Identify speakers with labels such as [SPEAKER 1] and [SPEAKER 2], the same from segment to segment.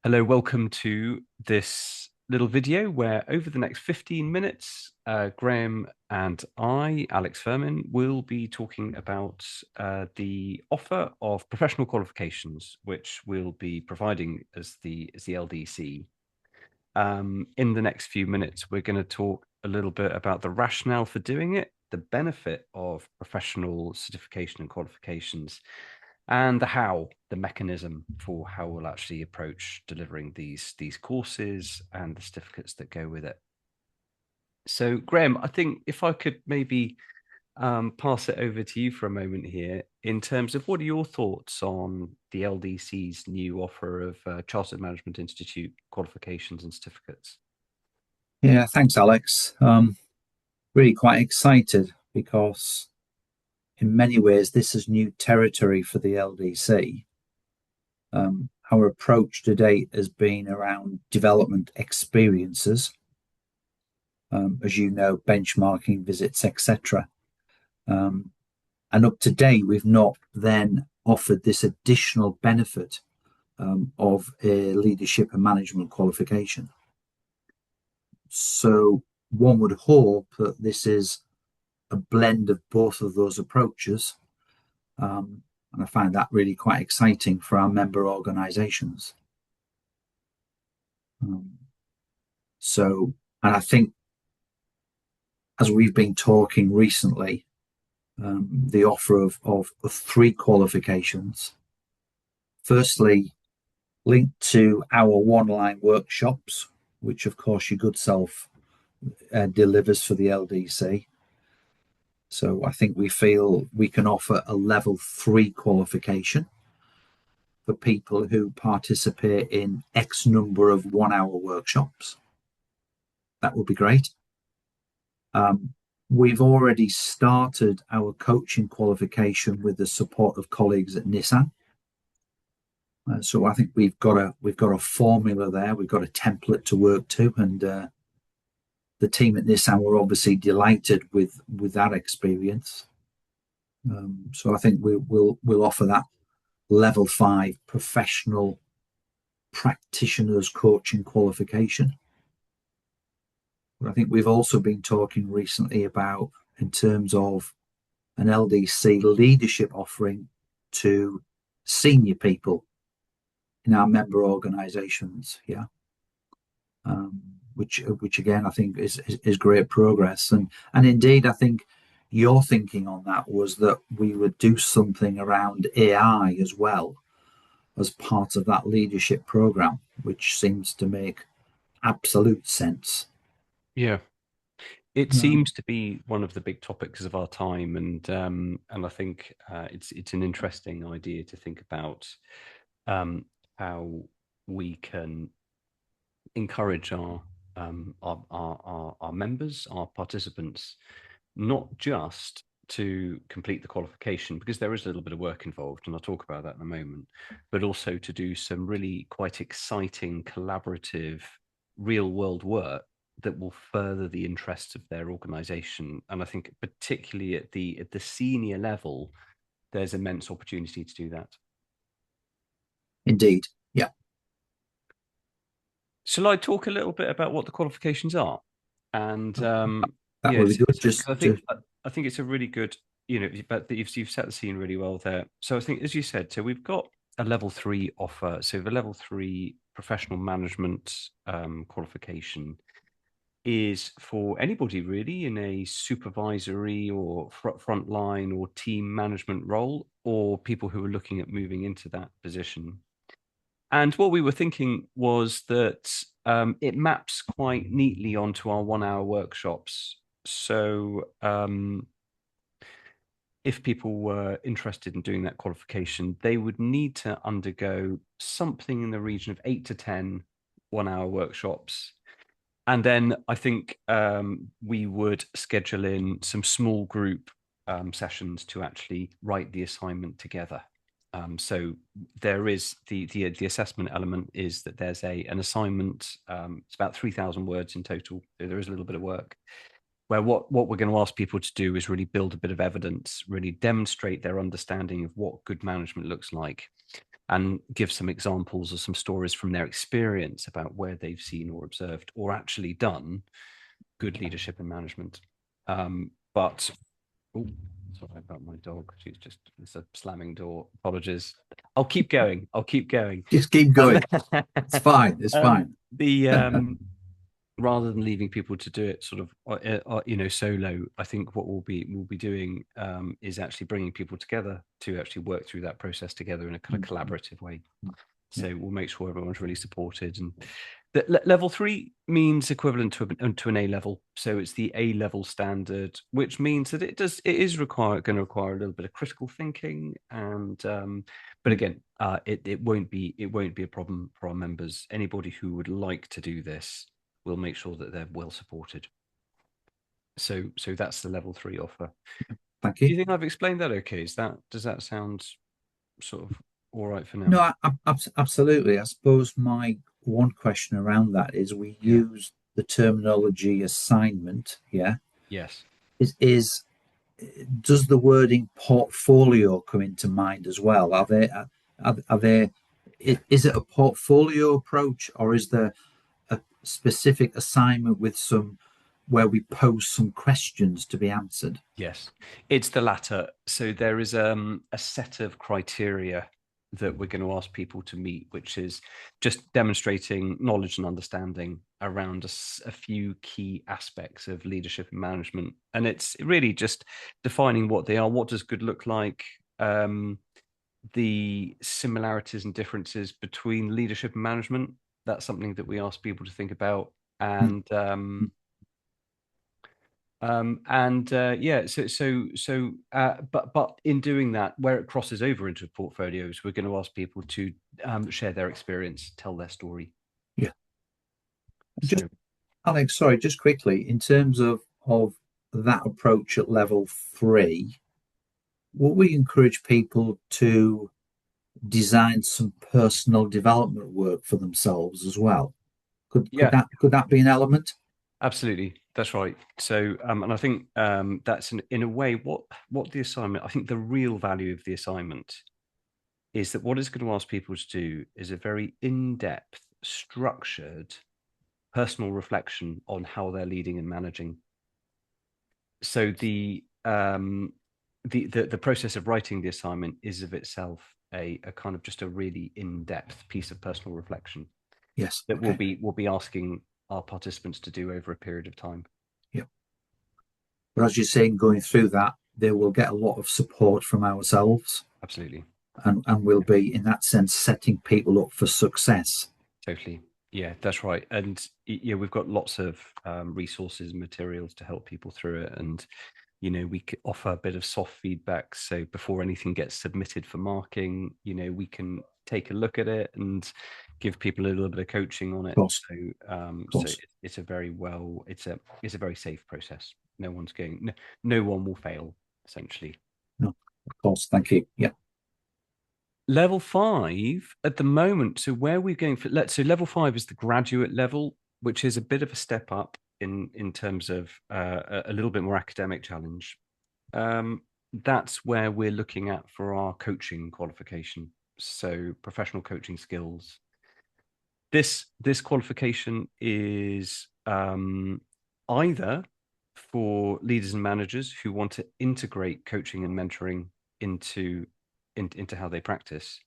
[SPEAKER 1] Hello, welcome to this little video where over the next 15 minutes, Graham and I, Alex Furman, will be talking about the offer of professional qualifications, which we'll be providing as the LDC. In the next few minutes, we're going to talk a little bit about the rationale for doing it, the benefit of professional certification and qualifications, and the mechanism for how we'll actually approach delivering these courses and the certificates that go with it. So, Graham, I think if I could maybe pass it over to you for a moment here, in terms of what are your thoughts on the LDC's new offer of Chartered Management Institute qualifications and certificates?
[SPEAKER 2] Yeah, thanks, Alex. Really quite excited because in many ways this is new territory for the LDC. Our approach to date has been around development experiences, as you know, benchmarking visits, etc. And up to date, we've not then offered this additional benefit of a leadership and management qualification. So one would hope that this is a blend of both of those approaches. And I find that really quite exciting for our member organisations. Um, and I think as we've been talking recently, the offer of three qualifications, firstly, linked to our one-line workshops, which of course your good self delivers for the LDC. So I think we feel we can offer a level 3 qualification for people who participate in X number of 1 hour workshops. That would be great. We've already started our coaching qualification with the support of colleagues at Nissan. So I think we've got a formula there. We've got a template to work to, and the team at Nissan were obviously delighted with that experience. So I think we'll offer that level 5 professional practitioners coaching qualification. But I think we've also been talking recently about, in terms of an LDC leadership offering to senior people in our member organisations, which again I think is great progress, and indeed I think your thinking on that was that we would do something around AI as well as part of that leadership program, which seems to make absolute sense.
[SPEAKER 1] Yeah. It
[SPEAKER 2] Um,
[SPEAKER 1] seems to be one of the big topics of our time, and I think it's an interesting idea to think about how we can encourage our members, our participants, not just to complete the qualification, because there is a little bit of work involved, and I'll talk about that in a moment, but also to do some really quite exciting, collaborative, real world work that will further the interests of their organization. And I think particularly at the senior level, there's immense opportunity to do that.
[SPEAKER 2] Indeed, yeah,
[SPEAKER 1] Shall I talk a little bit about what the qualifications are? And
[SPEAKER 2] that
[SPEAKER 1] yeah,
[SPEAKER 2] would be good.
[SPEAKER 1] 'cause
[SPEAKER 2] Just to
[SPEAKER 1] I think it's a really good, but you've set the scene really well there. So I think, as you said, so we've got a level 3 offer. So the level 3 professional management qualification is for anybody really in a supervisory or frontline or team management role, or people who are looking at moving into that position. And what we were thinking was that it maps quite neatly onto our 1 hour workshops. So if people were interested in doing that qualification, they would need to undergo something in the region of 8 to 10 1 hour workshops. And then I think we would schedule in some small group sessions to actually write the assignment together. So there is the assessment element is that there's an assignment. It's about 3,000 words in total. So there is a little bit of work where what we're going to ask people to do is really build a bit of evidence, really demonstrate their understanding of what good management looks like. and give some examples or some stories from their experience about where they've seen or observed or actually done good leadership and management. But oh, sorry about my dog. It's a slamming door. Apologies. I'll keep going. I'll keep going.
[SPEAKER 2] Just keep going. It's fine. It's fine.
[SPEAKER 1] The rather than leaving people to do it sort of solo, I think what we'll be doing is actually bringing people together to actually work through that process together in a kind of collaborative way. So we'll make sure everyone's really supported. And the level 3 means equivalent to an A level. So it's the A level standard, which means that it is going to require a little bit of critical thinking. And but again, it won't be a problem for our members. Anybody who would like to do this, we'll make sure that they're well supported. So that's the level 3 offer.
[SPEAKER 2] Thank
[SPEAKER 1] Do
[SPEAKER 2] you.
[SPEAKER 1] you think I've explained that okay? Does that sound sort of all right for now?
[SPEAKER 2] No, absolutely. I suppose my one question around that is we use the terminology assignment. Yeah.
[SPEAKER 1] Yes.
[SPEAKER 2] Is does the wording portfolio come into mind as well? Are there is it a portfolio approach, or is there a specific assignment with some where we pose some questions to be answered?
[SPEAKER 1] Yes, it's the latter. So there is a set of criteria that we're going to ask people to meet, which is just demonstrating knowledge and understanding around a few key aspects of leadership and management. And it's really just defining what they are. What does good look like? The similarities and differences between leadership and management. That's something that we ask people to think about. And but in doing that, where it crosses over into portfolios, we're going to ask people to share their experience, tell their story.
[SPEAKER 2] Yeah. Just
[SPEAKER 1] So
[SPEAKER 2] Alex, sorry, just quickly, in terms of that approach at level 3, would we encourage people to design some personal development work for themselves as well? Could
[SPEAKER 1] yeah,
[SPEAKER 2] that be an element?
[SPEAKER 1] absolutely, that's right. So and I think that's in a way what the assignment. I think the real value of the assignment is that what it's going to ask people to do is a very in-depth, structured personal reflection on how they're leading and managing. So the process of writing the assignment is of itself a kind of just a really in-depth piece of personal reflection
[SPEAKER 2] Yes.
[SPEAKER 1] that
[SPEAKER 2] Okay.
[SPEAKER 1] we'll be asking our participants to do over a period of time.
[SPEAKER 2] Yeah. But as you're saying, going through that, they will get a lot of support from ourselves,
[SPEAKER 1] Absolutely.
[SPEAKER 2] and we'll be, in that sense, setting people up for success.
[SPEAKER 1] Totally. Yeah, that's right. And yeah, we've got lots of resources and materials to help people through it. And we could offer a bit of soft feedback. So before anything gets submitted for marking, we can take a look at it and give people a little bit of coaching on
[SPEAKER 2] Of
[SPEAKER 1] it.
[SPEAKER 2] course.
[SPEAKER 1] So it's a very safe process. No one will fail, essentially.
[SPEAKER 2] No, of course. Thank you. Yeah.
[SPEAKER 1] Level 5 at the moment. So where we're going for, so level 5 is the graduate level, which is a bit of a step up in terms of a little bit more academic challenge. That's where we're looking at for our coaching qualification. So professional coaching skills. This qualification is either for leaders and managers who want to integrate coaching and mentoring into how they practice.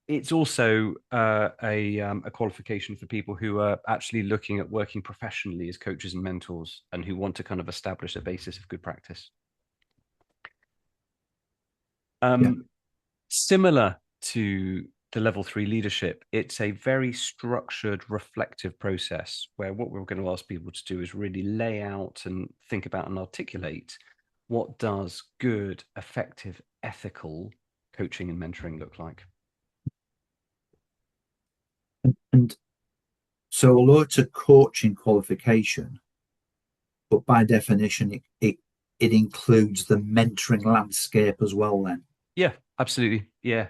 [SPEAKER 1] It's also a qualification for people who are actually looking at working professionally as coaches and mentors and who want to kind of establish a basis of good practice.
[SPEAKER 2] Yeah.
[SPEAKER 1] Similar to the level 3 leadership, it's a very structured, reflective process where what we're going to ask people to do is really lay out and think about and articulate what does good, effective, ethical coaching and mentoring look like.
[SPEAKER 2] And so, although it's a coaching qualification, but by definition, it includes the mentoring landscape as well. Then,
[SPEAKER 1] Yeah, absolutely. Yeah.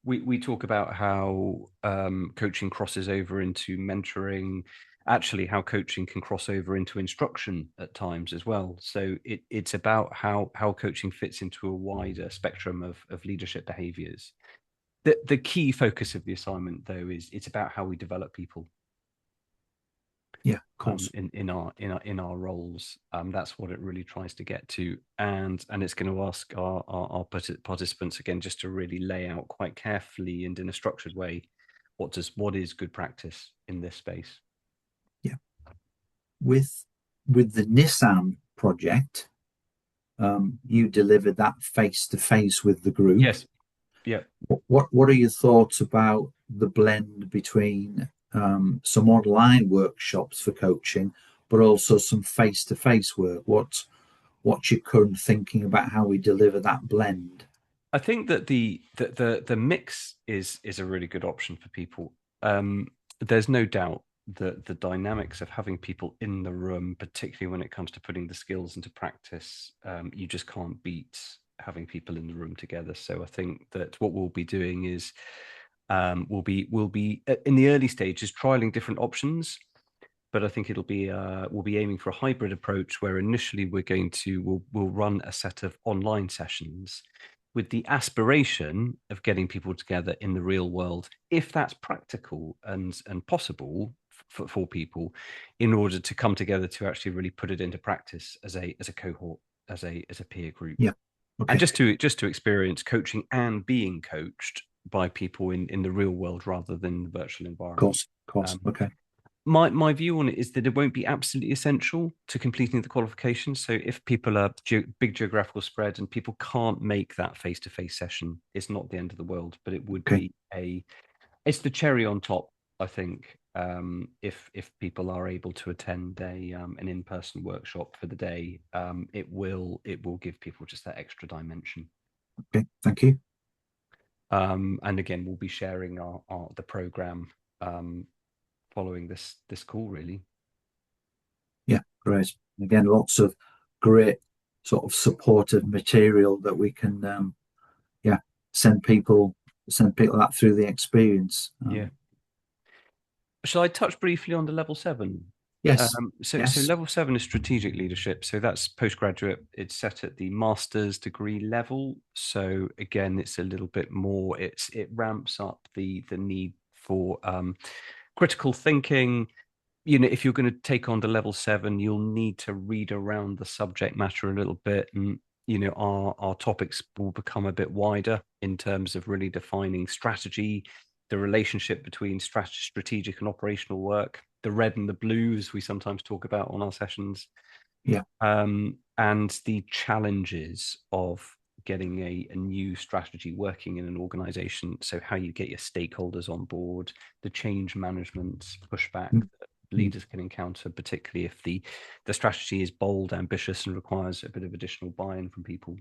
[SPEAKER 1] We talk about how coaching crosses over into mentoring, actually how coaching can cross over into instruction at times as well. So it's about how coaching fits into a wider spectrum of leadership behaviors. The key focus of the assignment, though, is it's about how we develop people
[SPEAKER 2] Yeah, of course.
[SPEAKER 1] in our roles. That's what it really tries to get to, and it's going to ask our participants again just to really lay out quite carefully and in a structured way what is good practice in this space.
[SPEAKER 2] Yeah. With the Nissan project, you delivered that face to face with the group.
[SPEAKER 1] Yes. Yeah.
[SPEAKER 2] What are your thoughts about the blend between some online workshops for coaching, but also some face to face work? What's your current thinking about how we deliver that blend?
[SPEAKER 1] I think that the mix is a really good option for people. There's no doubt that the dynamics of having people in the room, particularly when it comes to putting the skills into practice, you just can't beat having people in the room together. So I think that what we'll be doing is we'll be in the early stages trialing different options, but I think we'll be aiming for a hybrid approach where initially we'll run a set of online sessions with the aspiration of getting people together in the real world, if that's practical and possible for people, in order to come together to actually really put it into practice as a cohort, as a peer group,
[SPEAKER 2] Yeah.
[SPEAKER 1] and
[SPEAKER 2] Okay.
[SPEAKER 1] just to experience coaching and being coached by people in the real world rather than the virtual
[SPEAKER 2] Of
[SPEAKER 1] environment.
[SPEAKER 2] course. Of course.
[SPEAKER 1] Um,
[SPEAKER 2] Okay.
[SPEAKER 1] my view on it is that it won't be absolutely essential to completing the qualifications. So if people are big geographical spread and people can't make that face-to-face session, it's not the end of the world, but it would
[SPEAKER 2] Okay.
[SPEAKER 1] be it's the cherry on top, I think. If people are able to attend an in-person workshop for the day, it will give people just that extra dimension.
[SPEAKER 2] Okay. Thank you.
[SPEAKER 1] And again, we'll be sharing the program um, following this call, really.
[SPEAKER 2] Yeah. Great. Again, lots of great sort of supportive material that we can yeah, send people that through the experience.
[SPEAKER 1] Yeah. Shall I touch briefly on the level seven?
[SPEAKER 2] Yes.
[SPEAKER 1] So
[SPEAKER 2] Yes.
[SPEAKER 1] level seven is strategic leadership. So that's postgraduate. It's set at the master's degree level. So again, it's a little bit more. It ramps up the need for critical thinking. If you're going to take on the level seven, you'll need to read around the subject matter a little bit, and our topics will become a bit wider in terms of really defining strategy, the relationship between strategic and operational work, the red and the blues we sometimes talk about on our sessions,
[SPEAKER 2] Yeah.
[SPEAKER 1] and the challenges of getting a new strategy working in an organization. So how you get your stakeholders on board, the change management pushback
[SPEAKER 2] Mm,
[SPEAKER 1] that
[SPEAKER 2] mm.
[SPEAKER 1] leaders can encounter, particularly if the strategy is bold, ambitious, and requires a bit of additional buy-in from people.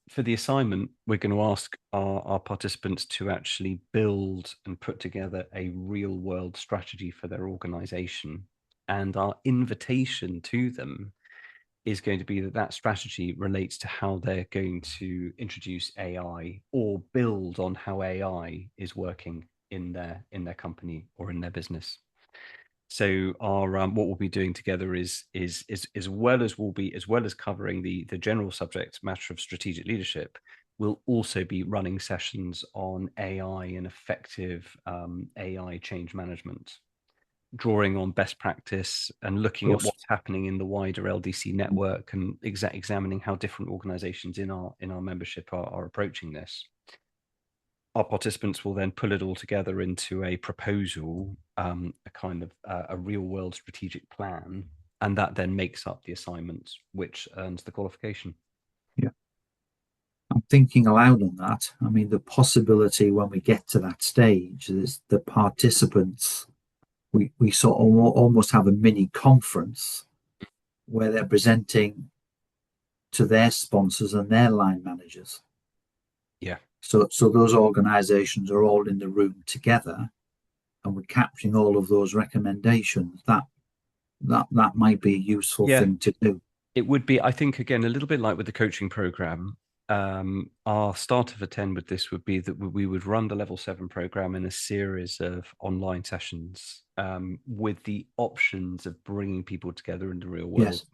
[SPEAKER 1] For the assignment, we're going to ask our participants to actually build and put together a real world strategy for their organization. And our invitation to them is going to be that strategy relates to how they're going to introduce AI or build on how AI is working in their company or in their business. So our what we'll be doing together is as well as covering the general subject matter of strategic leadership, we'll also be running sessions on AI and effective AI change management, drawing on best practice and
[SPEAKER 2] Of
[SPEAKER 1] looking at
[SPEAKER 2] course.
[SPEAKER 1] what's happening in the wider LDC network and examining how different organizations in our membership are approaching this. Our participants will then pull it all together into a proposal, a kind of a real world strategic plan, and that then makes up the assignment, which earns the qualification.
[SPEAKER 2] Yeah. I'm thinking aloud on that. I mean, the possibility when we get to that stage is the participants, we sort of almost have a mini conference where they're presenting to their sponsors and their line managers.
[SPEAKER 1] Yeah.
[SPEAKER 2] So those organizations are all in the room together and we're capturing all of those recommendations. That might be a useful
[SPEAKER 1] Yeah.
[SPEAKER 2] thing to do.
[SPEAKER 1] It would be, I think, again, a little bit like with the coaching program. Our start of a 10 with this would be that we would run the level 7 program in a series of online sessions, with the options of bringing people together in the real world
[SPEAKER 2] Yes.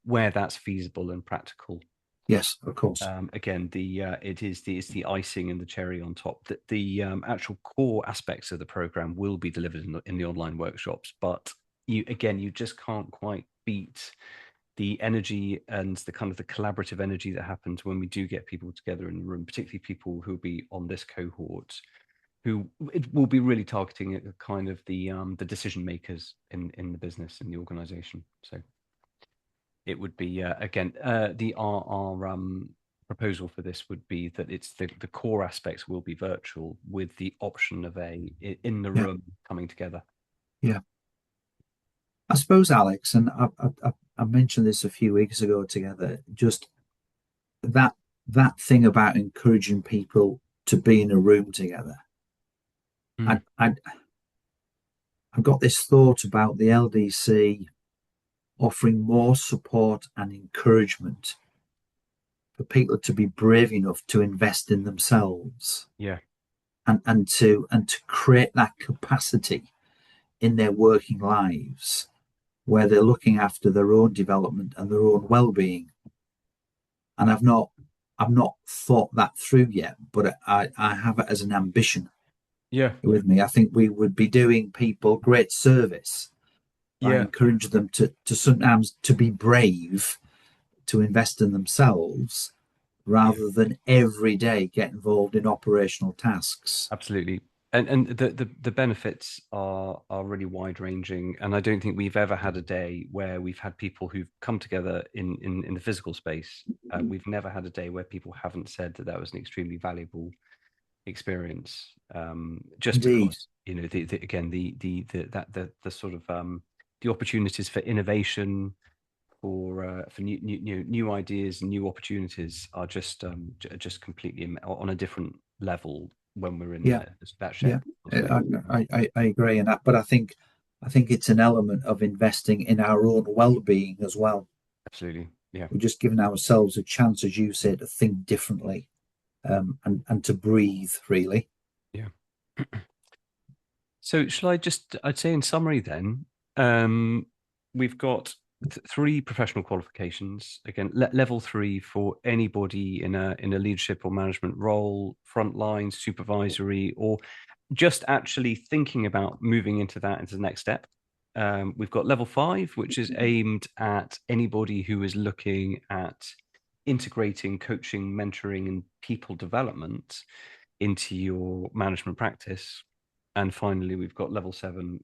[SPEAKER 1] where that's feasible and practical.
[SPEAKER 2] Yes, of course.
[SPEAKER 1] Again, it's the icing and the cherry on top. That the actual core aspects of the program will be delivered in the online workshops, but you just can't quite beat the energy and the kind of the collaborative energy that happens when we do get people together in the room, particularly people who'll be on this cohort, who it will be really targeting at kind of the decision makers in the business in the organization. So it would be again the our proposal for this would be that it's the core aspects will be virtual with the option of a in the
[SPEAKER 2] Yeah,
[SPEAKER 1] room coming together.
[SPEAKER 2] yeah. I suppose, Alex, and I mentioned this a few weeks ago together, just that that thing about encouraging people to be in a room together. I,
[SPEAKER 1] Mm.
[SPEAKER 2] I I've got this thought about the LDC offering more support and encouragement for people to be brave enough to invest in themselves
[SPEAKER 1] Yeah,
[SPEAKER 2] and to create that capacity in their working lives where they're looking after their own development and their own well-being. And I've not thought that through yet, but I have it as an ambition
[SPEAKER 1] yeah,
[SPEAKER 2] with me. I think we would be doing people great service by
[SPEAKER 1] yeah,
[SPEAKER 2] encouraging them to sometimes to be brave to invest in themselves
[SPEAKER 1] yeah.
[SPEAKER 2] rather than every day get involved in operational tasks.
[SPEAKER 1] Absolutely. And the benefits are really wide ranging. And I don't think we've ever had a day where we've had people who've come together in the physical space. We've never had a day where people haven't said that that was an extremely valuable experience. Just
[SPEAKER 2] Indeed.
[SPEAKER 1] because, again, the sort of the opportunities for innovation, for new ideas and new opportunities are just completely on a different level when we're in
[SPEAKER 2] Yeah,
[SPEAKER 1] that shared
[SPEAKER 2] yeah,
[SPEAKER 1] space.
[SPEAKER 2] I agree in that. But I think it's an element of investing in our own well-being as well.
[SPEAKER 1] Absolutely. Yeah.
[SPEAKER 2] We're just giving ourselves a chance, as you say, to think differently, and to breathe freely.
[SPEAKER 1] Yeah. So shall I just, I'd say in summary then, um, we've got three professional qualifications. Again, level three for anybody in a leadership or management role, frontline, supervisory, or just actually thinking about moving into that as the next step. We've got level five, which is aimed at anybody who is looking at integrating coaching, mentoring, and people development into your management practice. And finally, we've got level seven,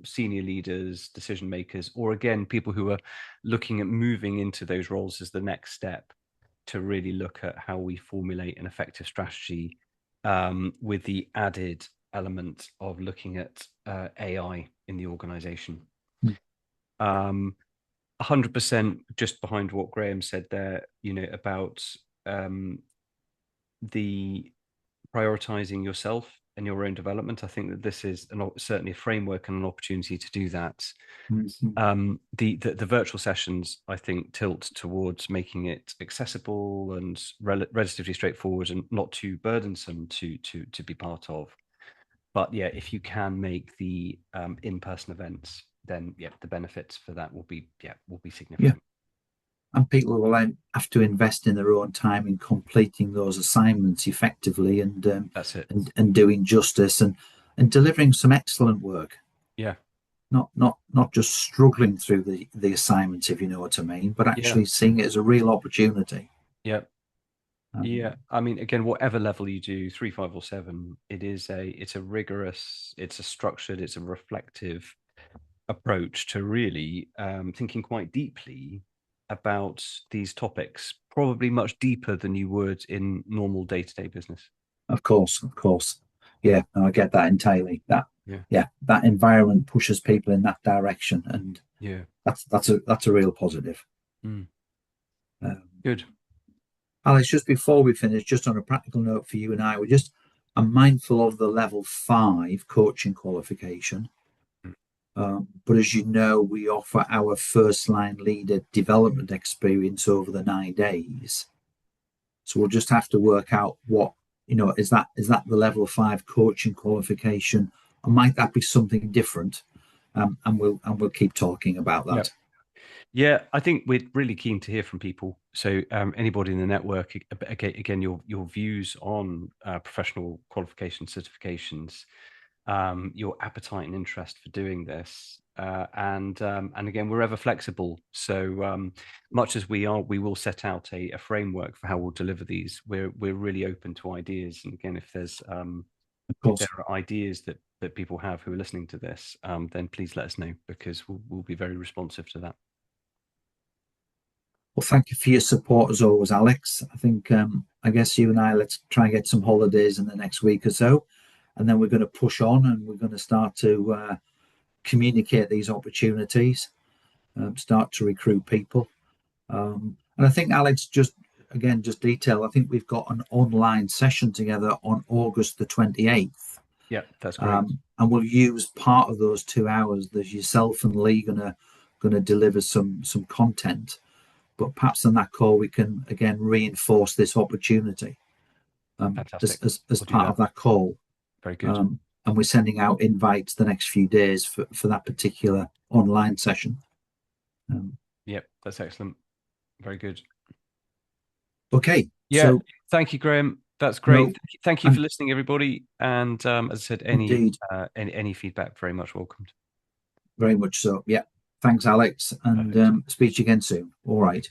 [SPEAKER 1] senior leaders, decision makers, or again, people who are looking at moving into those roles as the next step to really look at how we formulate an effective strategy, with the added element of looking at AI in the organization.
[SPEAKER 2] Mm.
[SPEAKER 1] 100% just behind what Graham said there, about the prioritizing yourself and your own development. I think that this is certainly a framework and an opportunity to do that.
[SPEAKER 2] Mhm.
[SPEAKER 1] The virtual sessions, I think, tilt towards making it accessible and relatively straightforward and not too burdensome to be part of. But yeah, if you can make the in-person events, then yeah, the benefits for that will be
[SPEAKER 2] Yeah,
[SPEAKER 1] significant.
[SPEAKER 2] and people will then have to invest in their own time in completing those assignments effectively
[SPEAKER 1] That's it.
[SPEAKER 2] and doing justice and delivering some excellent work.
[SPEAKER 1] Yeah,
[SPEAKER 2] Not just struggling through the assignments, if you know what I mean, but
[SPEAKER 1] yeah,
[SPEAKER 2] actually seeing it as a real opportunity.
[SPEAKER 1] yeah. Yeah,
[SPEAKER 2] Um,
[SPEAKER 1] I mean, again, whatever level you do, three, five, or seven, it's a rigorous, it's a structured, it's a reflective approach to really thinking quite deeply about these topics, probably much deeper than you would in normal day-to-day business.
[SPEAKER 2] of course, yeah, no, I get that entirely. That
[SPEAKER 1] Yeah,
[SPEAKER 2] yeah, that environment pushes people in that direction, and
[SPEAKER 1] yeah.
[SPEAKER 2] that's a real positive.
[SPEAKER 1] Mm.
[SPEAKER 2] Um,
[SPEAKER 1] Good.
[SPEAKER 2] Alex, just before we finish, just on a practical note for you and I, I'm mindful of the level 5 coaching qualification.
[SPEAKER 1] Mm.
[SPEAKER 2] But as you know, we offer our first line leader development experience over the 9 days. So we'll just have to work out what, is that the level 5 coaching qualification, or might that be something different? And we'll keep talking about
[SPEAKER 1] Yeah.
[SPEAKER 2] that.
[SPEAKER 1] Yeah, I think we're really keen to hear from people. So anybody in the network, again, your views on professional qualification certifications, your appetite and interest for doing this, and again, we're ever flexible. So much as we are, we will set out a framework for how we'll deliver these. We're really open to ideas, and again,
[SPEAKER 2] Of
[SPEAKER 1] if there
[SPEAKER 2] course.
[SPEAKER 1] are ideas that people have who are listening to this, then please let us know because we'll be very responsive to that.
[SPEAKER 2] Well, thank you for your support as always, Alex. I think I guess you and I let's try and get some holidays in the next week or so, and then we're going to push on and we're going to start to communicate these opportunities, start to recruit people. And I think Alex just detail. I think we've got an online session together on August the 28th.
[SPEAKER 1] Yeah, that's great.
[SPEAKER 2] And we'll use part of those 2 hours. There's yourself and Lee gonna deliver some content, but perhaps on that call we can again reinforce this opportunity as,
[SPEAKER 1] Fantastic.
[SPEAKER 2] as
[SPEAKER 1] We'll do
[SPEAKER 2] part
[SPEAKER 1] that.
[SPEAKER 2] of that call.
[SPEAKER 1] Very good.
[SPEAKER 2] And we're sending out invites the next few days for that particular online session.
[SPEAKER 1] Yep, that's excellent. Very good.
[SPEAKER 2] Okay,
[SPEAKER 1] Yeah,
[SPEAKER 2] so
[SPEAKER 1] thank you, Graham. That's great.
[SPEAKER 2] no,
[SPEAKER 1] Thank you for
[SPEAKER 2] and
[SPEAKER 1] listening, everybody. And as I said,
[SPEAKER 2] indeed,
[SPEAKER 1] any feedback very much welcomed.
[SPEAKER 2] very much so. Yeah, thanks, Alex, and
[SPEAKER 1] Perfect.
[SPEAKER 2] speak to you again soon. All right.